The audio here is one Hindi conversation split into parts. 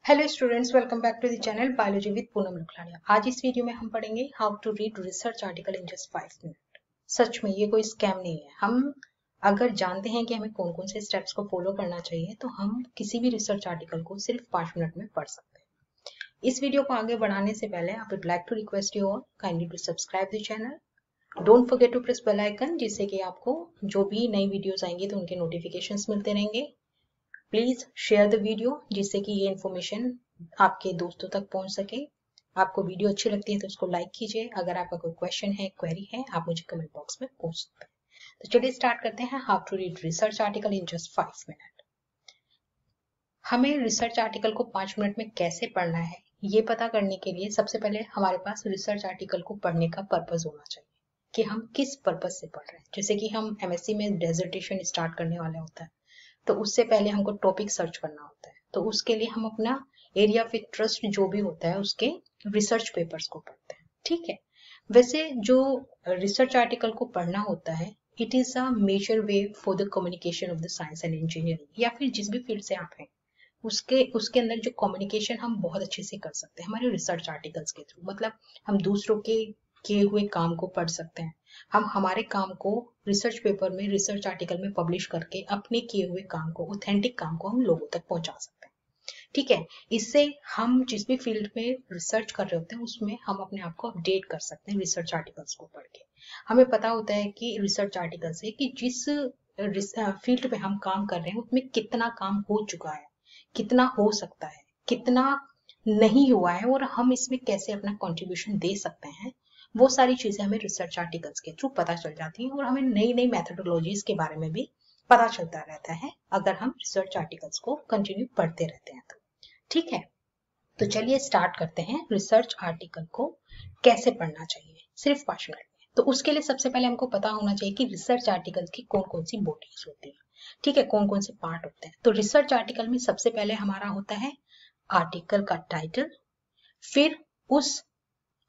Hello students, welcome back to the channel biology with Poonam Lukhlania. आज इस वीडियो में हम पढ़ेंगे how to read research article in just 5 minute. सच में ये कोई स्कैम नहीं है। हम अगर जानते हैं कि हमें कौन कौन से स्टेप्स को फॉलो करना चाहिए तो हम किसी भी रिसर्च आर्टिकल को सिर्फ 5 मिनट में पढ़ सकते हैं। इस वीडियो को आगे बढ़ाने से पहले I would like to request you all kindly to subscribe the channel. Don't forget to press bell icon, जिससे कि आपको जो भी नई वीडियोस आएंगी तो उनके नोटिफिकेशंस मिलते रहेंगे। प्लीज शेयर द वीडियो जिससे कि ये इन्फॉर्मेशन आपके दोस्तों तक पहुंच सके। आपको वीडियो अच्छी लगती है तो उसको लाइक कीजिए। अगर आपका कोई क्वेश्चन है, क्वेरी है, आप मुझे कमेंट बॉक्स में पूछ सकते हैं। तो चलिए स्टार्ट करते हैं how to read research article in just 5 minute. हमें रिसर्च आर्टिकल को 5 मिनट में कैसे पढ़ना है, ये पता करने के लिए सबसे पहले हमारे पास रिसर्च आर्टिकल को पढ़ने का पर्पज होना चाहिए कि हम किस पर्पज से पढ़ रहे हैं। जैसे कि हम एमएससी में डेजर्टेशन स्टार्ट करने वाले होता है तो उससे पहले हमको टॉपिक सर्च करना होता है, तो उसके लिए हम अपना एरिया ऑफ इंटरेस्ट जो भी होता है उसके रिसर्च पेपर्स को पढ़ते हैं। ठीक है, वैसे जो रिसर्च आर्टिकल को पढ़ना होता है, it is a major way for the communication of the science and engineering, या फिर जिस भी फील्ड से आप हैं उसके अंदर जो कम्युनिकेशन हम बहुत अच्छे से कर सकते हैं हमारे रिसर्च आर्टिकल्स के थ्रू। मतलब हम दूसरों के किए हुए काम को पढ़ सकते हैं, हम हमारे काम को रिसर्च पेपर में, रिसर्च आर्टिकल में पब्लिश करके अपने किए हुए काम को, ऑथेंटिक काम को हम लोगों तक पहुंचा सकते हैं। ठीक है, इससे हम जिस भी फील्ड में रिसर्च कर रहे होते हैं उसमें हम अपने आप को अपडेट कर सकते हैं रिसर्च आर्टिकल्स को पढ़ के। हमें पता होता है कि रिसर्च आर्टिकल से कि जिस फील्ड में हम काम कर रहे हैं उसमें कितना काम हो चुका है, कितना हो सकता है, कितना नहीं हुआ है, और हम इसमें कैसे अपना कंट्रीब्यूशन दे सकते हैं। वो सारी चीजें हमें रिसर्च आर्टिकल्स के थ्रू पता चल जाती हैं और हमें नई नई मेथोडोलॉजीज के बारे में भी पता चलता रहता है अगर हम रिसर्च आर्टिकल्स को कंटिन्यू पढ़ते रहते हैं तो। ठीक है, तो चलिए स्टार्ट करते हैं रिसर्च आर्टिकल को कैसे पढ़ना चाहिए सिर्फ 5 मिनट में। तो उसके लिए सबसे पहले हमको पता होना चाहिए कि रिसर्च आर्टिकल की कौन कौन सी बॉडीज होती है। ठीक है, कौन कौन से पार्ट होते हैं। तो रिसर्च आर्टिकल में सबसे पहले हमारा होता है आर्टिकल का टाइटल, फिर उस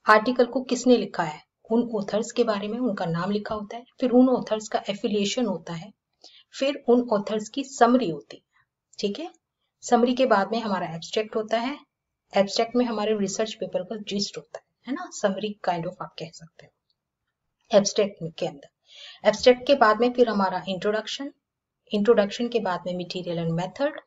आर्टिकल को किसने लिखा है, उन ऑथर्स के बारे में उनका नाम लिखा होता है, फिर उन ऑथर्स का एफिलिएशन होता है, फिर उन ऑथर्स की समरी होती है। ठीक है, समरी के बाद में हमारा एब्स्ट्रैक्ट होता है, एब्स्ट्रैक्ट में हमारे रिसर्च पेपर का जिस्ट होता है ना, समरी काइंड ऑफ आप कह सकते हो एब्स्ट्रैक्ट के अंदर। एब्स्ट्रैक्ट के बाद में फिर हमारा इंट्रोडक्शन, इंट्रोडक्शन के बाद में material and method,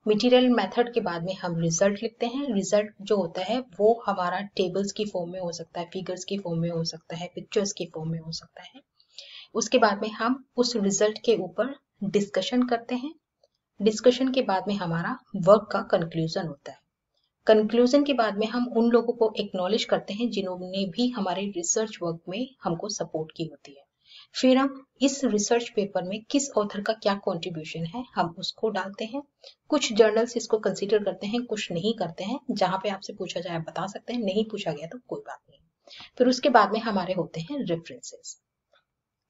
material method के बाद में हम रिजल्ट लिखते हैं। रिजल्ट जो होता है वो हमारा टेबल्स की फॉर्म में हो सकता है, फिगर्स की फॉर्म में हो सकता है, पिक्चर्स की फॉर्म में हो सकता है। उसके बाद में हम उस रिजल्ट के ऊपर डिस्कशन करते हैं। डिस्कशन के बाद में हमारा वर्क का कंक्लूजन होता है। कंक्लूजन के बाद में हम उन लोगों को एक्नॉलेज करते हैं जिन्होंने भी हमारे रिसर्च वर्क में हमको सपोर्ट की होती है। फिर हम इस रिसर्च पेपर में किस ऑथर का क्या कंट्रीब्यूशन है हम उसको डालते हैं। कुछ जर्नल्स इसको कंसीडर करते हैं, कुछ नहीं करते हैं। जहां पे आपसे पूछा जाए बता सकते हैं, नहीं पूछा गया तो कोई बात नहीं। फिर उसके बाद में हमारे होते हैं रेफरेंसेस।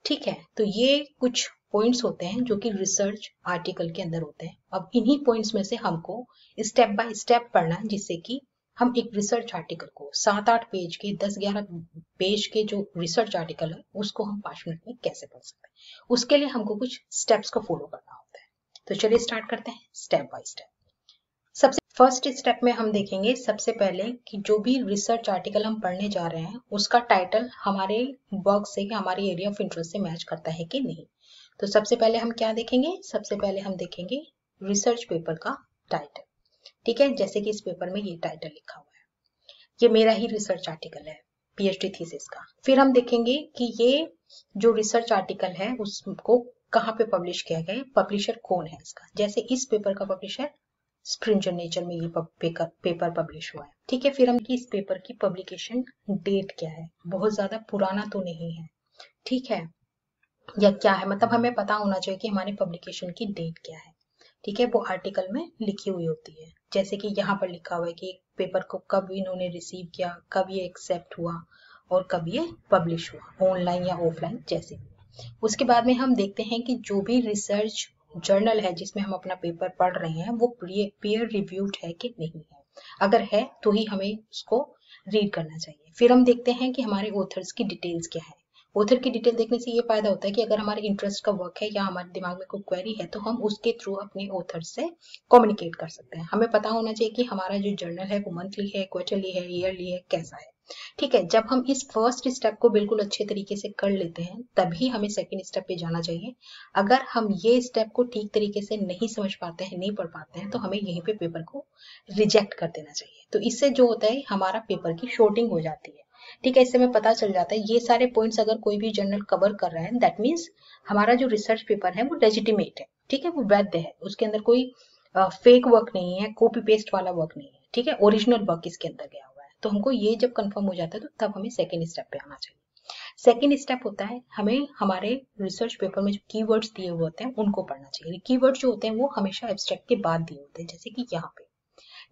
ठीक है, तो ये कुछ पॉइंट्स होते हैं जो कि रिसर्च आर्टिकल के अंदर होते हैं। अब इन्हीं पॉइंट्स में से हमको स्टेप बाय स्टेप पढ़ना है, जिससे कि हम एक रिसर्च आर्टिकल को 7-8 पेज के, 10-11 पेज के जो रिसर्च आर्टिकल है उसको हम 5 मिनट में कैसे पढ़ सकते हैं। उसके लिए हमको कुछ स्टेप्स को फॉलो करना होता है। तो चलिए स्टार्ट करते हैं स्टेप बाय स्टेप। सबसे फर्स्ट स्टेप में हम देखेंगे सबसे पहले कि जो भी रिसर्च आर्टिकल हम पढ़ने जा रहे हैं उसका टाइटल हमारे वर्क से, हमारे एरिया ऑफ इंटरेस्ट से मैच करता है कि नहीं। तो सबसे पहले हम क्या देखेंगे, सबसे पहले हम देखेंगे रिसर्च पेपर का टाइटल। ठीक है, जैसे कि इस पेपर में ये टाइटल लिखा हुआ है, ये मेरा ही रिसर्च आर्टिकल है, पीएचडी थीसिस का। फिर हम देखेंगे कि ये जो रिसर्च आर्टिकल है उसको कहाँ पे पब्लिश किया गया है, पब्लिशर कौन है इसका। जैसे इस पेपर का पब्लिशर स्प्रिंगर नेचर में ये पेपर पब्लिश हुआ है। ठीक है, फिर हम कि इस पेपर की पब्लिकेशन डेट क्या है, बहुत ज्यादा पुराना तो नहीं है, ठीक है, या क्या है, मतलब हमें पता होना चाहिए कि हमारी पब्लिकेशन की डेट क्या है। ठीक है, वो आर्टिकल में लिखी हुई होती है। जैसे कि यहाँ पर लिखा हुआ है कि पेपर को कब इन्होंने रिसीव किया, कब ये एक्सेप्ट हुआ और कब ये पब्लिश हुआ, ऑनलाइन या ऑफलाइन जैसे भी। उसके बाद में हम देखते हैं कि जो भी रिसर्च जर्नल है जिसमें हम अपना पेपर पढ़ रहे हैं वो पीयर रिव्यूड है कि नहीं है। अगर है तो ही हमें उसको रीड करना चाहिए। फिर हम देखते हैं कि हमारे ऑथर्स की डिटेल्स क्या है, ऑथर की डिटेल देखने से ये फायदा होता है कि अगर हमारे इंटरेस्ट का वर्क है या हमारे दिमाग में कोई क्वेरी है तो हम उसके थ्रू अपने ऑथर से कम्युनिकेट कर सकते हैं। हमें पता होना चाहिए कि हमारा जो जर्नल है वो मंथली है, क्वार्टरली है, ईयरली है, कैसा है। ठीक है, जब हम इस फर्स्ट स्टेप को बिल्कुल अच्छे तरीके से कर लेते हैं तभी हमें सेकंड स्टेप पे जाना चाहिए। अगर हम ये स्टेप को ठीक तरीके से नहीं समझ पाते हैं, नहीं पढ़ पाते हैं, तो हमें यहीं पे पेपर को रिजेक्ट कर देना चाहिए। तो इससे जो होता है हमारा पेपर की शॉर्टिंग हो जाती है। ठीक है, इससे हमें पता चल जाता है ये सारे पॉइंट्स अगर कोई भी जर्नल कवर कर रहा है दैट मीन्स हमारा जो रिसर्च पेपर है वो लेजिटिमेट है। ठीक है, वो वैध है, उसके अंदर कोई फेक वर्क नहीं है, कॉपी पेस्ट वाला वर्क नहीं है। ठीक है, ओरिजिनल वर्क इसके अंदर गया हुआ है। तो हमको ये जब कंफर्म हो जाता है तो तब हमें सेकेंड स्टेप पे आना चाहिए। सेकेंड स्टेप होता है हमें हमारे रिसर्च पेपर में जो कीवर्ड्स दिए हुए होते हैं उनको पढ़ना चाहिए। कीवर्ड्स जो होते हैं वो हमेशा एब्स्ट्रैक्ट के बाद दिए होते हैं, जैसे कि यहाँ पे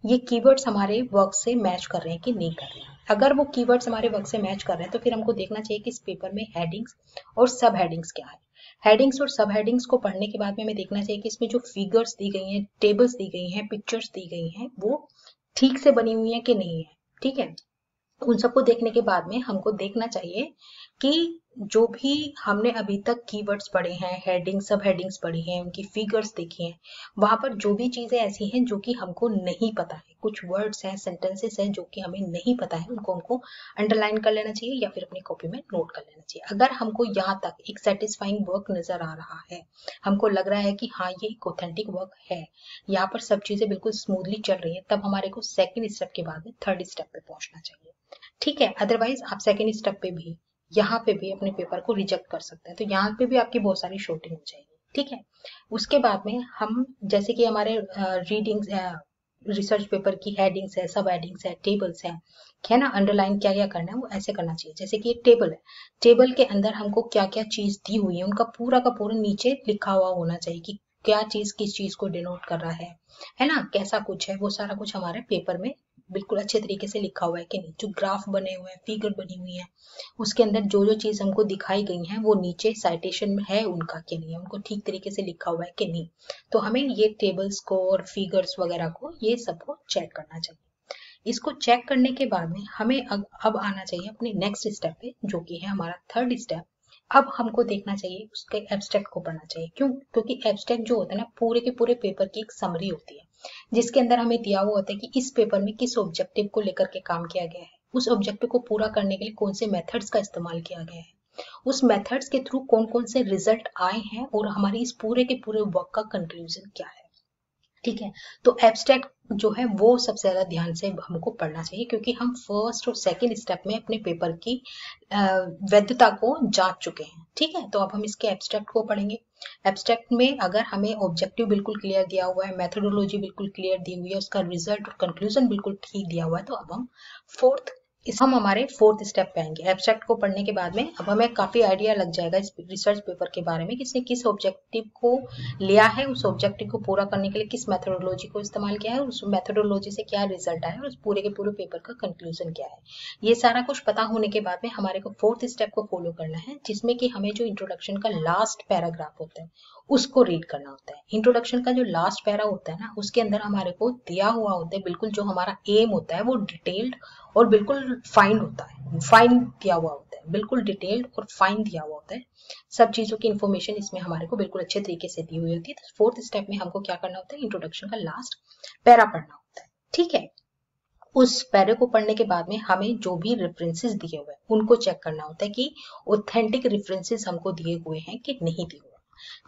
ये कीवर्ड्स हमारे वर्क से मैच कर रहे हैं कि नहीं कर रहे हैं। अगर वो कीवर्ड्स हमारे वर्क से मैच कर रहे हैं तो फिर हमको देखना चाहिए कि इस पेपर में हेडिंग्स और सब हेडिंग्स क्या है। हेडिंग्स और सब हेडिंग्स को पढ़ने के बाद में हमें देखना चाहिए कि इसमें जो फिगर्स दी गई हैं, टेबल्स दी गई हैं, पिक्चर्स दी गई हैं वो ठीक से बनी हुई है कि नहीं है। ठीक है, उन सबको देखने के बाद में हमको देखना चाहिए कि जो भी हमने अभी तक कीवर्ड्स पढ़े हैं, हेडिंग सब हेडिंग्स पढ़ी हैं, उनकी फिगर्स देखी हैं, वहां पर जो भी चीजें ऐसी हैं जो कि हमको नहीं पता है, कुछ वर्ड्स हैं, सेंटेंसेस हैं जो कि हमें नहीं पता है, उनको हमको अंडरलाइन कर लेना चाहिए या फिर अपनी कॉपी में नोट कर लेना चाहिए। अगर हमको यहाँ तक एक सेटिस्फाइंग वर्क नजर आ रहा है, हमको लग रहा है कि हाँ ये एक ऑथेंटिक वर्क है, यहाँ पर सब चीजें बिल्कुल स्मूथली चल रही है, तब हमारे को सेकेंड स्टेप के बाद में थर्ड स्टेप पे पहुंचना चाहिए। ठीक है, अदरवाइज आप सेकेंड स्टेप पे भी यहाँ पे भी अपने पेपर को रिजेक्ट कर सकते हैं, तो यहाँ पे भी आपकी बहुत सारी शॉर्टिंग हो जाएगी। ठीक है, उसके बाद में हम जैसे कि हमारे रीडिंग्स रिसर्च पेपर की हेडिंग्स है, सब हेडिंग्स है, टेबल्स है ना, अंडरलाइन क्या क्या करना है वो ऐसे करना चाहिए। जैसे कि एक टेबल है, टेबल के अंदर हमको क्या क्या चीज दी हुई है उनका पूरा का पूरा नीचे लिखा हुआ होना चाहिए कि क्या चीज किस चीज को डिनोट कर रहा है ना, कैसा कुछ है, वो सारा कुछ हमारे पेपर में बिल्कुल अच्छे तरीके से लिखा हुआ है कि नहीं। जो ग्राफ बने हुए हैं, फिगर बनी हुई है, उसके अंदर जो जो चीज हमको दिखाई गई है वो नीचे साइटेशन में है उनका कि नहीं है, उनको ठीक तरीके से लिखा हुआ है कि नहीं। तो हमें ये टेबल्स को और फिगर्स वगैरह को ये सबको चेक करना चाहिए। इसको चेक करने के बाद में हमें अब आना चाहिए अपने नेक्स्ट स्टेप पे, जो कि है हमारा थर्ड स्टेप। अब हमको देखना चाहिए उसके एब्स्ट्रैक्ट को पढ़ना चाहिए। क्यों? क्योंकि एब्स्ट्रैक्ट जो होता है ना पूरे के पूरे पेपर की एक समरी होती है, जिसके अंदर हमें दिया हुआ होता है कि इस पेपर में किस ऑब्जेक्टिव को लेकर के काम किया गया है, उस ऑब्जेक्टिव को पूरा करने के लिए कौन से मेथड्स का इस्तेमाल किया गया है, उस मेथड्स के थ्रू कौन कौन से रिजल्ट आए हैं और हमारी इस पूरे के पूरे वर्क का कंक्लूजन क्या है। ठीक है, तो एब्स्ट्रैक्ट जो है वो सबसे ज्यादा ध्यान से हमको पढ़ना चाहिए, क्योंकि हम फर्स्ट और सेकंड स्टेप में अपने पेपर की वैधता को जांच चुके हैं। ठीक है, तो अब हम इसके एब्स्ट्रैक्ट को पढ़ेंगे। एब्स्ट्रैक्ट में अगर हमें ऑब्जेक्टिव बिल्कुल क्लियर दिया हुआ है, मेथोडोलॉजी बिल्कुल क्लियर दी हुई है, उसका रिजल्ट और कंक्लूजन बिल्कुल ठीक दिया हुआ है, तो अब हम हमारे फोर्थ स्टेप पे आएंगे। एब्स्ट्रैक्ट को पढ़ने के बाद में अब हमें काफी आइडिया लग जाएगा इस रिसर्च पेपर के बारे में, किसने किस ऑब्जेक्टिव को लिया है, उस ऑब्जेक्टिव को पूरा करने के लिए किस मेथोडोलॉजी को इस्तेमाल किया है, उस मेथोडोलॉजी से क्या रिजल्ट आया और उस पूरे के पूरे पेपर का कंक्लूजन क्या है। ये सारा कुछ पता होने के बाद में हमारे को फोर्थ स्टेप को फॉलो करना है, जिसमें कि हमें जो इंट्रोडक्शन का लास्ट पैराग्राफ होता है उसको रीड करना होता है। इंट्रोडक्शन का जो लास्ट पैरा होता है ना, उसके अंदर हमारे को दिया हुआ होता है बिल्कुल जो हमारा एम होता है वो डिटेल्ड और बिल्कुल फाइन होता है, फाइन दिया हुआ होता है, बिल्कुल डिटेल्ड और फाइन दिया हुआ होता है। सब चीजों की इन्फॉर्मेशन इसमें हमारे को बिल्कुल अच्छे तरीके से दी हुई होती है। तो फोर्थ स्टेप में हमको क्या करना होता है, इंट्रोडक्शन का लास्ट पैरा पढ़ना होता है। ठीक है, उस पैरे को पढ़ने के बाद में हमें जो भी रेफरेंसेस दिए हुए हैं उनको चेक करना होता है कि ऑथेंटिक रेफरेंसेस हमको दिए हुए हैं कि नहीं दिए हुए।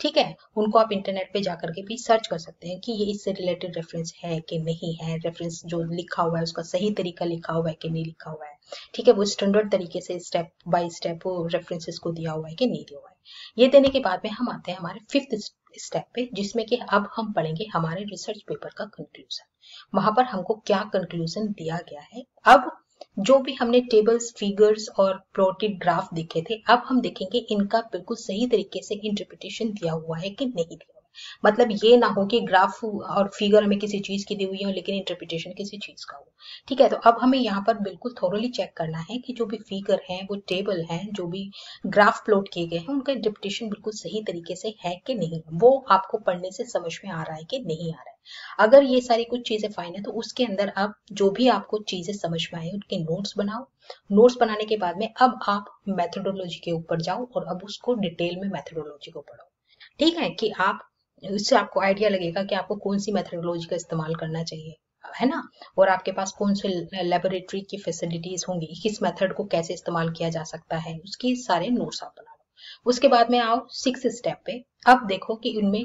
ठीक है, उनको आप इंटरनेट पे जाकर के भी सर्च कर सकते हैं कि ये इससे रिलेटेड रेफरेंस है कि नहीं है, रेफरेंस जो लिखा हुआ है उसका सही तरीका लिखा हुआ है कि नहीं लिखा हुआ है। ठीक है, वो स्टैंडर्ड तरीके से स्टेप बाय स्टेप वो रेफरेंसेस को दिया हुआ है कि नहीं दिया हुआ है। ये देने के बाद में हम आते हैं हमारे फिफ्थ स्टेप पे, जिसमें कि अब हम पढ़ेंगे हमारे रिसर्च पेपर का कंक्लूजन। वहां पर हमको क्या कंक्लूजन दिया गया है। अब जो भी हमने टेबल्स, फिगर्स और प्लॉटेड ग्राफ देखे थे, अब हम देखेंगे इनका बिल्कुल सही तरीके से इंटरप्रिटेशन दिया हुआ है कि नहीं दिया हुआ है। मतलब ये ना हो कि ग्राफ और फिगर हमें किसी चीज की दी हुई है लेकिन इंटरप्रिटेशन किसी चीज का हो। ठीक है, तो अब हमें यहाँ पर बिल्कुल थोरोली चेक करना है कि जो भी फिगर है, वो टेबल है, जो भी ग्राफ प्लॉट किए गए हैं, उनका इंटरप्रिटेशन बिल्कुल सही तरीके से है कि नहीं, वो आपको पढ़ने से समझ में आ रहा है कि नहीं आ रहा है। अगर ये सारी कुछ चीजें फाइन है तो उसके अंदर आप जो भी आपको चीजें समझ में आए उनके नोट्स बनाओ। नोट्स बनाने के बाद में अब आप मेथोडोलॉजी के ऊपर जाओ और अब उसको डिटेल में मेथोडोलॉजी को पढ़ो। ठीक है, कि आप इससे आपको आइडिया लगेगा कि आपको कौन सी मेथोडोलॉजी का इस्तेमाल करना चाहिए, है ना, और आपके पास कौन से लेबोरेटरी की फैसिलिटीज होंगी, किस मेथड को कैसे इस्तेमाल किया जा सकता है, उसकी सारे नोट्स आप बना लो। उसके बाद में आओ 6 स्टेप पे। अब देखो कि उनमें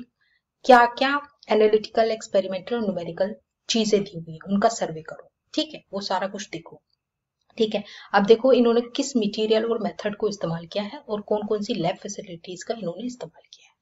क्या क्या एनालिटिकल, एक्सपेरिमेंटल और न्यूमेरिकल चीजें दी हुई है, उनका सर्वे करो। ठीक है, वो सारा कुछ देखो। ठीक है, अब देखो इन्होंने किस मटेरियल और मेथड को इस्तेमाल किया है और कौन कौन सी लैब फैसिलिटीज का इन्होंने इस्तेमाल किया है।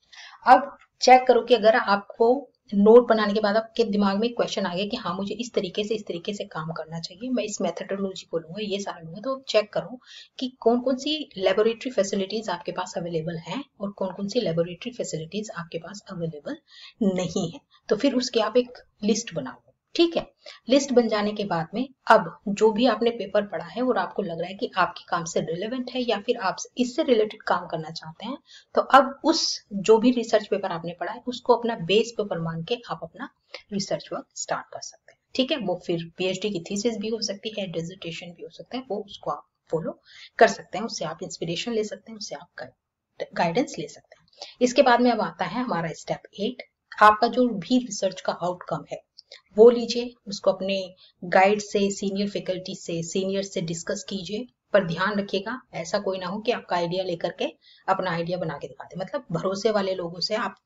अब चेक करो कि अगर आपको नोट बनाने के बाद आपके दिमाग में क्वेश्चन आ गया कि हाँ मुझे इस तरीके से काम करना चाहिए, मैं इस मेथडोलॉजी को लूंगा, ये सारा लूंगा, तो चेक करो कि कौन कौन सी लेबोरेटरी फैसिलिटीज आपके पास अवेलेबल हैं और कौन कौन सी लेबोरेटरी फैसिलिटीज आपके पास अवेलेबल नहीं है। तो फिर उसकी आप एक लिस्ट बनाओ। ठीक है, लिस्ट बन जाने के बाद में अब जो भी आपने पेपर पढ़ा है और आपको लग रहा है कि आपके काम से रिलेवेंट है या फिर आप इससे रिलेटेड काम करना चाहते हैं, तो अब उस जो भी रिसर्च पेपर आपने पढ़ा है उसको अपना बेस पेपर मान के आप अपना रिसर्च वर्क स्टार्ट कर सकते हैं। ठीक है, वो फिर पीएचडी की थीसिस भी हो सकती है, डिसर्टेशन भी हो सकता है, वो उसको आप फॉलो कर सकते हैं, उससे आप इंस्पिरेशन ले सकते हैं, उससे आप गाइडेंस ले सकते हैं। इसके बाद में अब आता है हमारा स्टेप 8। आपका जो भी रिसर्च का आउटकम है वो लीजिए, उसको अपने गाइड से, सीनियर फैकल्टी से, सीनियर से डिस्कस कीजिए, पर ध्यान रखिएगा ऐसा कोई ना हो कि आपका आइडिया लेकर के अपना आइडिया बना के दिखा दे। मतलब भरोसे वाले लोगों से आप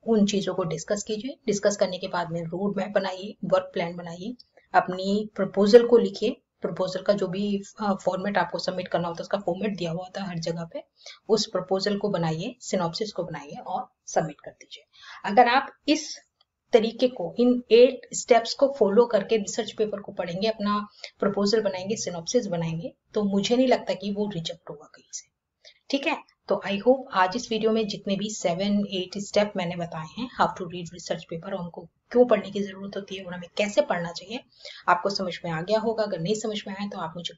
उन चीजों को डिस्कस कीजिए। डिस्कस करने के बाद में रोड मैप बनाइए, वर्क प्लान बनाइए, अपनी प्रपोजल को लिखिए। प्रपोजल का जो भी फॉर्मेट आपको सबमिट करना होता है उसका फॉर्मेट दिया हुआ होता है हर जगह पे, उस प्रपोजल को बनाइए, सिनॉप्सिस को बनाइए और सबमिट कर दीजिए। अगर आप इस तरीके को, इन 8 स्टेप्स को फॉलो करके रिसर्च पेपर को पढ़ेंगे, अपना प्रपोजल बनाएंगे, सिनॉप्सिस बनाएंगे, तो मुझे नहीं लगता कि वो रिजेक्ट होगा कहीं से। ठीक है, तो आई होप आज इस वीडियो में जितने भी 7-8 स्टेप मैंने बताए हैं how to read research paper और उनको क्यों पढ़ने की जरूरत होती है और हमें कैसे पढ़ना चाहिए, आपको समझ में आ गया होगा। अगर नहीं समझ में आया तो आप मुझे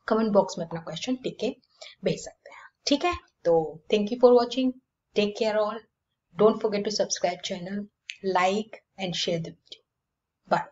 कमेंट बॉक्स में अपना क्वेश्चन लिख के भेज सकते हैं। ठीक है, तो thank you for watching, take care all, don't forget to subscribe channel, like and share the video. Bye.